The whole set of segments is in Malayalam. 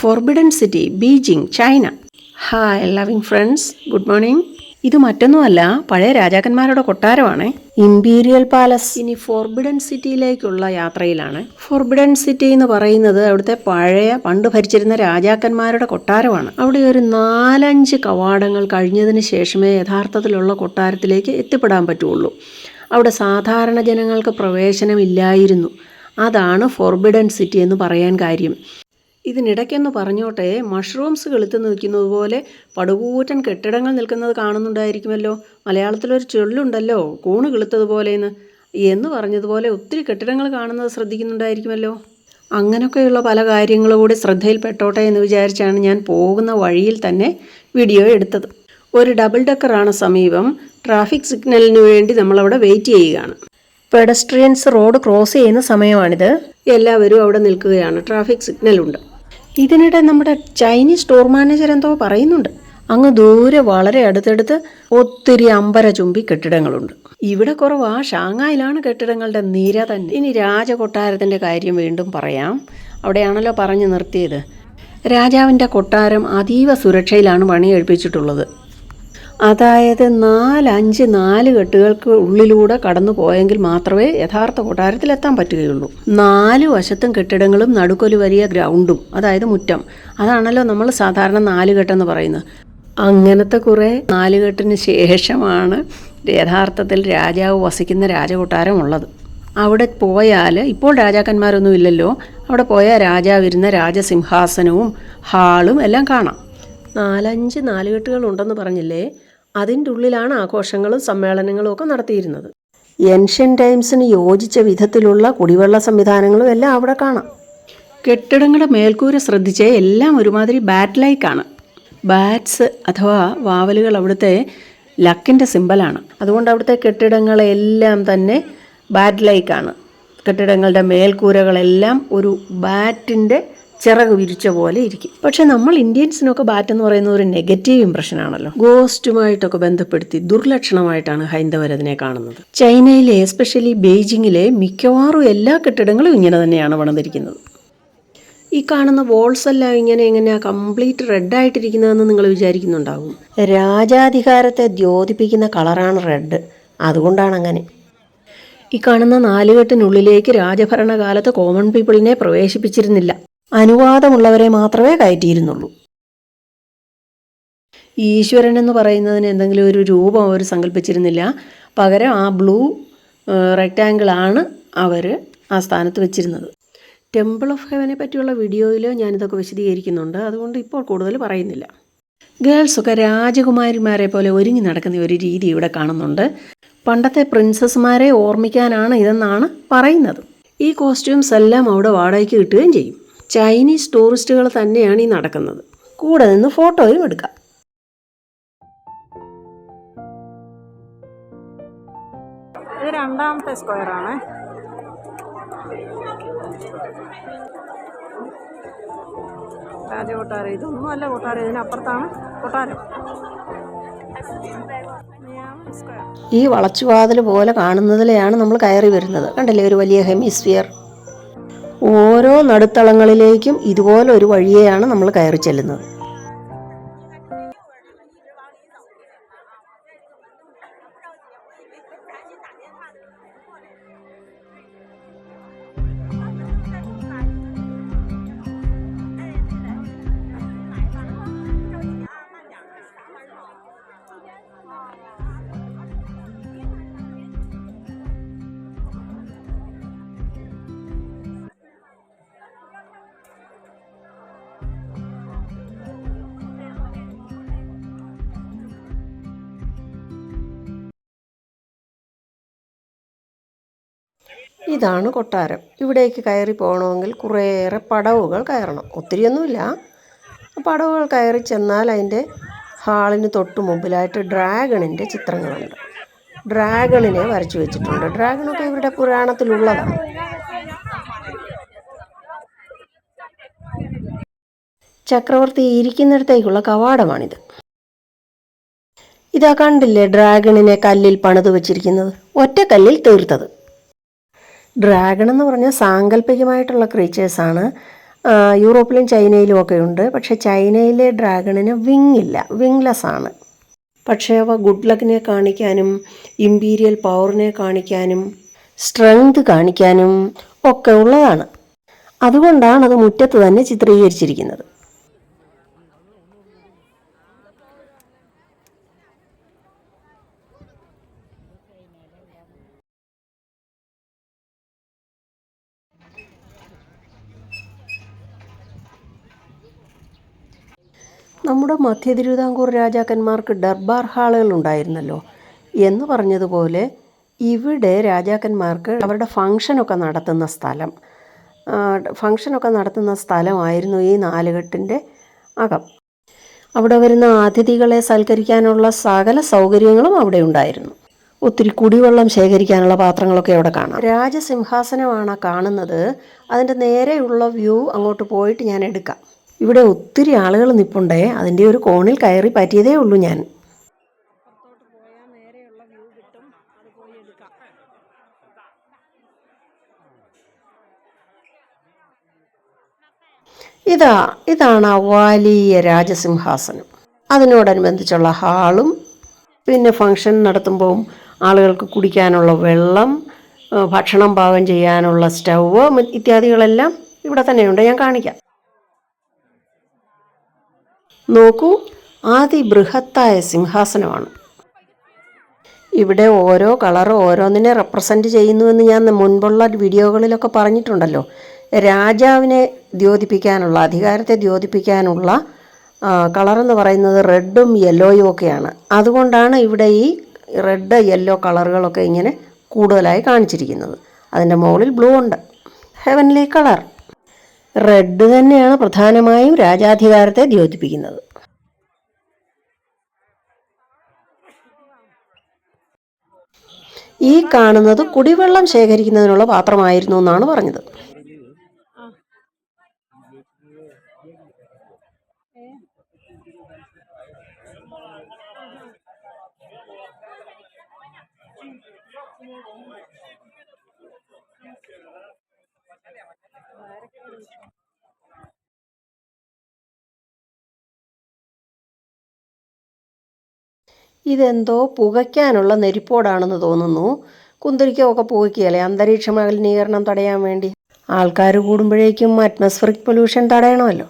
Forbidden city, Beijing, China. Hi loving friends, good morning. ഇത് മറ്റൊന്നുമല്ല, പഴയ രാജാക്കന്മാരുടെ കൊട്ടാരമാണ്, ഇമ്പീരിയൽ പാലസ്. ഇനി ഫോർബിഡൻ സിറ്റിയിലേക്കുള്ള യാത്രയിലാണ്. ഫോർബിഡൻ സിറ്റി എന്ന് പറയുന്നത് അവിടുത്തെ പണ്ട് ഭരിച്ചിരുന്ന രാജാക്കന്മാരുടെ കൊട്ടാരമാണ്. അവിടെ ഒരു 4-5 കവാടങ്ങൾ കഴിഞ്ഞതിന് ശേഷമേ യഥാർത്ഥത്തിലുള്ള കൊട്ടാരത്തിലേക്ക് എത്തിപ്പെടാൻ പറ്റുള്ളൂ. അവിടെ സാധാരണ ജനങ്ങൾക്ക് പ്രവേശനമില്ലായിരുന്നു. അതാണ് ഫോർബിഡൻ സിറ്റി എന്ന് പറയാൻ കാര്യം. ഇതിനിടയ്ക്കെന്ന് പറഞ്ഞോട്ടെ, മഷ്റൂംസ് കെളുത്ത് നിൽക്കുന്നത് പോലെ പടുകൂറ്റൻ കെട്ടിടങ്ങൾ നിൽക്കുന്നത് കാണുന്നുണ്ടായിരിക്കുമല്ലോ. മലയാളത്തിലൊരു ചൊല്ലുണ്ടല്ലോ, കൂണ് കിളുത്തതുപോലെയെന്ന്. എന്ന് പറഞ്ഞതുപോലെ ഒത്തിരി കെട്ടിടങ്ങൾ കാണുന്നത് ശ്രദ്ധിക്കുന്നുണ്ടായിരിക്കുമല്ലോ. അങ്ങനെയൊക്കെയുള്ള പല കാര്യങ്ങളും കൂടി ശ്രദ്ധയിൽപ്പെട്ടോട്ടെ എന്ന് വിചാരിച്ചാണ് ഞാൻ പോകുന്ന വഴിയിൽ തന്നെ വീഡിയോ എടുത്തത്. ഒരു ഡബിൾ ഡെക്കറാണ് സമീപം. ട്രാഫിക് സിഗ്നലിന് വേണ്ടി നമ്മളവിടെ വെയിറ്റ് ചെയ്യുകയാണ്. പെഡസ്ട്രിയൻസ് റോഡ് ക്രോസ് ചെയ്യുന്ന സമയമാണിത്. എല്ലാവരും അവിടെ നിൽക്കുകയാണ്. ട്രാഫിക് സിഗ്നലുണ്ട്. ഇതിനിടെ നമ്മുടെ ചൈനീസ് സ്റ്റോർ മാനേജർ എന്തോ പറയുന്നുണ്ട്. അങ്ങ് ദൂരെ വളരെ അടുത്തടുത്ത് ഒത്തിരി അമ്പരചുംബി കെട്ടിടങ്ങളുണ്ട്. ഇവിടെ കുറവാ, ഷാങ്ങായിലാണ് കെട്ടിടങ്ങളുടെ നിര തന്നെ. ഇനി രാജകൊട്ടാരത്തിൻ്റെ കാര്യം വീണ്ടും പറയാം. അവിടെയാണല്ലോ പറഞ്ഞു നിർത്തിയത്. രാജാവിൻ്റെ കൊട്ടാരം അതീവ സുരക്ഷയിലാണ് പണിയെടുപ്പിച്ചിട്ടുള്ളത്. അതായത് 4 കെട്ടുകൾക്ക് ഉള്ളിലൂടെ കടന്നു പോയെങ്കിൽ മാത്രമേ യഥാർത്ഥ കൊട്ടാരത്തിലെത്താൻ പറ്റുകയുള്ളൂ. 4 വശത്തും കെട്ടിടങ്ങളും നടുക്കൊരു വലിയ ഗ്രൗണ്ടും, അതായത് മുറ്റം. അതാണല്ലോ നമ്മൾ സാധാരണ 4 കെട്ടെന്ന് പറയുന്നത്. അങ്ങനത്തെ കുറേ 4 കെട്ടിന് ശേഷമാണ് യഥാർത്ഥത്തിൽ രാജാവ് വസിക്കുന്ന രാജകൊട്ടാരം ഉള്ളത്. അവിടെ പോയാൽ, ഇപ്പോൾ രാജാക്കന്മാരൊന്നും ഇല്ലല്ലോ, അവിടെ പോയാൽ രാജാവിരുന്ന രാജസിംഹാസനവും ഹാളും എല്ലാം കാണാം. 4-5 നാലുകെട്ടുകൾ ഉണ്ടെന്ന് പറഞ്ഞില്ലേ, അതിൻ്റെ ഉള്ളിലാണ് ആഘോഷങ്ങളും സമ്മേളനങ്ങളും ഒക്കെ നടത്തിയിരുന്നത്. ഏൻഷ്യൻ ടൈംസിന് യോജിച്ച വിധത്തിലുള്ള കുടിവെള്ള സംവിധാനങ്ങളും എല്ലാം അവിടെ കാണാം. കെട്ടിടങ്ങളുടെ മേൽക്കൂര ശ്രദ്ധിച്ചേ, എല്ലാം ഒരുമാതിരി ബാറ്റ് ലൈക്കാണ്. ബാറ്റ്സ് അഥവാ വാവലുകൾ അവിടുത്തെ ലക്കിൻ്റെ സിമ്പലാണ്. അതുകൊണ്ട് അവിടുത്തെ കെട്ടിടങ്ങളെല്ലാം തന്നെ ബാറ്റ് ലൈക്കാണ്. കെട്ടിടങ്ങളുടെ മേൽക്കൂരകളെല്ലാം ഒരു ബാറ്റിൻ്റെ ചിറക് വിരിച്ച പോലെ ഇരിക്കും. പക്ഷെ നമ്മൾ ഇന്ത്യൻസിനൊക്കെ ബാറ്റ് എന്ന് പറയുന്ന ഒരു നെഗറ്റീവ് ഇംപ്രഷനാണല്ലോ. ഗോസ്റ്റുമായിട്ടൊക്കെ ബന്ധപ്പെടുത്തി ദുർലക്ഷണമായിട്ടാണ് ഹൈന്ദവരതിനെ കാണുന്നത്. ചൈനയിലെ, എസ്പെഷ്യലി ബെയ്ജിങ്ങിലെ മിക്കവാറും എല്ലാ കെട്ടിടങ്ങളും ഇങ്ങനെ തന്നെയാണ് പണിതിരിക്കുന്നത്. ഈ കാണുന്ന വോൾസ് എല്ലാം എങ്ങനെയാണ് കംപ്ലീറ്റ് റെഡായിട്ടിരിക്കുന്നതെന്ന് നിങ്ങൾ വിചാരിക്കുന്നുണ്ടാകും. രാജാധികാരത്തെ ദ്യോതിപ്പിക്കുന്ന കളറാണ് റെഡ്, അതുകൊണ്ടാണ് അങ്ങനെ. ഈ കാണുന്ന 4 കെട്ടിനുള്ളിലേക്ക് രാജഭരണകാലത്ത് കോമൺ പീപ്പിളിനെ പ്രവേശിപ്പിച്ചിരുന്നില്ല. അനുവാദമുള്ളവരെ മാത്രമേ കയറ്റിയിരുന്നുള്ളൂ. ഈശ്വരൻ എന്ന് പറയുന്നതിന് എന്തെങ്കിലും ഒരു രൂപം അവർ സങ്കല്പിച്ചിരുന്നില്ല. പകരം ആ ബ്ലൂ റെക്റ്റാങ്കിളാണ് അവർ ആ സ്ഥാനത്ത് വെച്ചിരുന്നത്. ടെമ്പിൾ ഓഫ് ഹെവനെ പറ്റിയുള്ള വീഡിയോയിൽ ഞാനിതൊക്കെ വിശദീകരിക്കുന്നുണ്ട്, അതുകൊണ്ട് ഇപ്പോൾ കൂടുതൽ പറയുന്നില്ല. ഗേൾസൊക്കെ രാജകുമാരിമാരെ പോലെ ഒരുങ്ങി നടക്കുന്ന ഒരു രീതി ഇവിടെ കാണുന്നുണ്ട്. പണ്ടത്തെ പ്രിൻസസ്മാരെ ഓർമ്മിക്കാനാണ് ഇതെന്നാണ് പറയുന്നത്. ഈ കോസ്റ്റ്യൂംസ് എല്ലാം അവിടെ വാടകയ്ക്ക് കിട്ടുകയും ചെയ്യും. ചൈനീസ് ടൂറിസ്റ്റുകൾ തന്നെയാണ് ഈ നടക്കുന്നത്. കൂടെ നിന്ന് ഫോട്ടോയും എടുക്കാം. ഇത് 2ാമത്തെ സ്ക്വയറാണ്. രാജകൊട്ടാരം. ഇതൊന്നും അല്ല കൊട്ടാരം, ഇതിനപ്പുറത്താണ് കൊട്ടാരം. ഈ വളച്ചുവാതിൽ പോലെ കാണുന്നതിലെയാണ് നമ്മൾ കയറി വരുന്നത്. കണ്ടില്ലേ, ഒരു വലിയ ഹെമിസ്ഫിയർ. ഓരോ നടുത്തളങ്ങളിലേക്കും ഇതുപോലെ ഒരു വഴിയെയാണ് നമ്മൾ കയറി ചെല്ലുന്നത്. ഇതാണ് കൊട്ടാരം. ഇവിടേക്ക് കയറി പോകണമെങ്കിൽ കുറേയേറെ പടവുകൾ കയറണം. ഒത്തിരിയൊന്നുമില്ല. പടവുകൾ കയറി ചെന്നാൽ അതിൻ്റെ ഹാളിന് തൊട്ട് മുമ്പിലായിട്ട് ഡ്രാഗണിൻ്റെ ചിത്രങ്ങളുണ്ട്. ഡ്രാഗണിനെ വരച്ചു വെച്ചിട്ടുണ്ട്. ഡ്രാഗണൊക്കെ ഇവരുടെ പുരാണത്തിലുള്ളതാണ്. ചക്രവർത്തി ഇരിക്കുന്നിടത്തേക്കുള്ള കവാടമാണിത്. ഇതാ കണ്ടില്ലേ, ഡ്രാഗണിനെ കല്ലിൽ പണിത് വെച്ചിരിക്കുന്നത്, ഒറ്റക്കല്ലിൽ തീർത്തത്. ഡ്രാഗൺ എന്ന് പറഞ്ഞാൽ സാങ്കല്പികമായിട്ടുള്ള ക്രീച്ചേഴ്സാണ്. യൂറോപ്പിലും ചൈനയിലും ഒക്കെ ഉണ്ട്. പക്ഷേ ചൈനയിലെ ഡ്രാഗണിന് വിങ് ഇല്ല, വിങ്ലെസ് ആണ്. പക്ഷേ അവ ഗുഡ് ലക്കിനെ കാണിക്കാനും ഇമ്പീരിയൽ പവറിനെ കാണിക്കാനും സ്ട്രെങ്ത് കാണിക്കാനും ഒക്കെ ഉള്ളതാണ്. അതുകൊണ്ടാണ് അത് മുറ്റത്ത് തന്നെ ചിത്രീകരിച്ചിരിക്കുന്നത്. നമ്മുടെ മധ്യ തിരുവിതാംകൂർ രാജാക്കന്മാർക്ക് ദർബാർ ഹാളുകൾ ഉണ്ടായിരുന്നല്ലോ എന്ന് പറഞ്ഞതുപോലെ ഇവിടെ രാജാക്കന്മാർക്ക് അവരുടെ ഫംഗ്ഷനൊക്കെ നടത്തുന്ന സ്ഥലമായിരുന്നു ഈ നാലുകെട്ടിൻ്റെ അകം. അവിടെ വരുന്ന അതിഥികളെ സൽക്കരിക്കാനുള്ള സകല സൗകര്യങ്ങളും അവിടെ ഉണ്ടായിരുന്നു. ഒത്തിരി കുടിവെള്ളം ശേഖരിക്കാനുള്ള പാത്രങ്ങളൊക്കെ അവിടെ കാണാം. രാജസിംഹാസനമാണ് കാണുന്നത്. അതിൻ്റെ നേരെയുള്ള വ്യൂ അങ്ങോട്ട് പോയിട്ട് ഞാൻ എടുക്കാം. ഇവിടെ ഒത്തിരി ആളുകൾ നിൽപ്പുണ്ടേ. അതിൻ്റെ ഒരു കോണിൽ കയറി പറ്റിയതേ ഉള്ളൂ ഞാൻ. പുറത്തോട്ട് പോയാൽ നേരെയുള്ള വ്യൂ കിട്ടും, അത് പോയി എടുക്കാം. ഇതാണ് ആ വലിയ രാജസിംഹാസനം. അതിനോടനുബന്ധിച്ചുള്ള ഹാളും പിന്നെ ഫംഗ്ഷൻ നടത്തുമ്പോൾ ആളുകൾക്ക് കുടിക്കാനുള്ള വെള്ളം, ഭക്ഷണം പാകം ചെയ്യാനുള്ള സ്റ്റൗവ് ഇത്യാദികളെല്ലാം ഇവിടെ തന്നെയുണ്ട്. ഞാൻ കാണിക്കാം. നോക്കൂ, അതിബൃഹത്തായ സിംഹാസനമാണ്. ഇവിടെ ഓരോ കളറും ഓരോന്നിനെ റെപ്രസെൻ്റ് ചെയ്യുന്നുവെന്ന് ഞാൻ മുൻപുള്ള വീഡിയോകളിലൊക്കെ പറഞ്ഞിട്ടുണ്ടല്ലോ. രാജാവിനെ ദ്യോതിപ്പിക്കാനുള്ള, അധികാരത്തെ ദ്യോതിപ്പിക്കാനുള്ള കളറെന്ന് പറയുന്നത് റെഡും യെല്ലോയും ഒക്കെയാണ്. അതുകൊണ്ടാണ് ഇവിടെ ഈ റെഡ് യെല്ലോ കളറുകളൊക്കെ ഇങ്ങനെ കൂടുതലായി കാണിച്ചിരിക്കുന്നത്. അതിൻ്റെ മുകളിൽ ബ്ലൂ ഉണ്ട്, ഹെവൻലി കളർ. റെഡ് തന്നെയാണ് പ്രധാനമായും രാജാധികാരത്തെ ദ്യോതിപ്പിക്കുന്നത്. ഈ കാണുന്നത് കുടിവെള്ളം ശേഖരിക്കുന്നതിനുള്ള പാത്രമായിരുന്നു എന്നാണ് പറഞ്ഞത്. ഇതെന്തോ പുകയ്ക്കാനുള്ള നെരിപ്പോടാണെന്ന് തോന്നുന്നു. കുന്തിരിക്കമൊക്കെ പുകയ്ക്കുകയല്ലേ, അന്തരീക്ഷ മലിനീകരണം തടയാൻ വേണ്ടി. ആൾക്കാർ കൂടുമ്പോഴേക്കും അറ്റ്മോസ്ഫിയറിക് പൊല്യൂഷൻ തടയണമല്ലോ.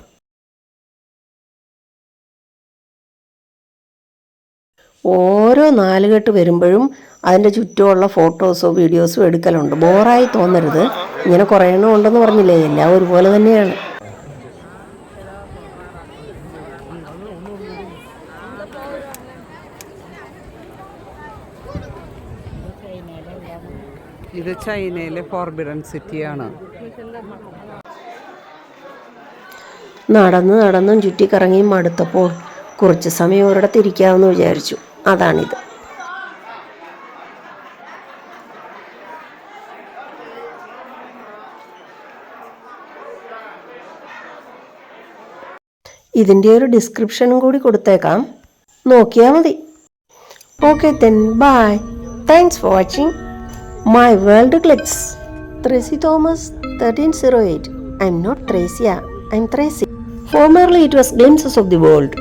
ഓരോ നാലുകെട്ട് വരുമ്പോഴും അതിൻ്റെ ചുറ്റുമുള്ള ഫോട്ടോസോ വീഡിയോസോ എടുക്കലുണ്ട്. ബോറായി തോന്നരുത്. ഇങ്ങനെ കുറേ എണ്ണം ഉണ്ടെന്ന് പറഞ്ഞില്ലേ, എല്ലാം ഒരുപോലെ തന്നെയാണ്. ഇത് ചൈനയിലെ ഫോർബിഡൻ സിറ്റിയാണ്. നടന്നും ചുറ്റിക്കറങ്ങിയും മടുത്തപ്പോൾ കുറച്ച് സമയം ഒരിടത്ത് ഇരിക്കാമെന്ന് വിചാരിച്ചു. അതാണിത്. ഇതിൻ്റെ ഒരു ഡിസ്ക്രിപ്ഷനും കൂടി കൊടുത്തേക്കാം, നോക്കിയാൽ മതി. Okay then, bye. Thanks for watching My World Glitz. Tracy Thomas, 1308. I'm not Tracia, I'm Tracy. Formerly it was Glimpses of the World.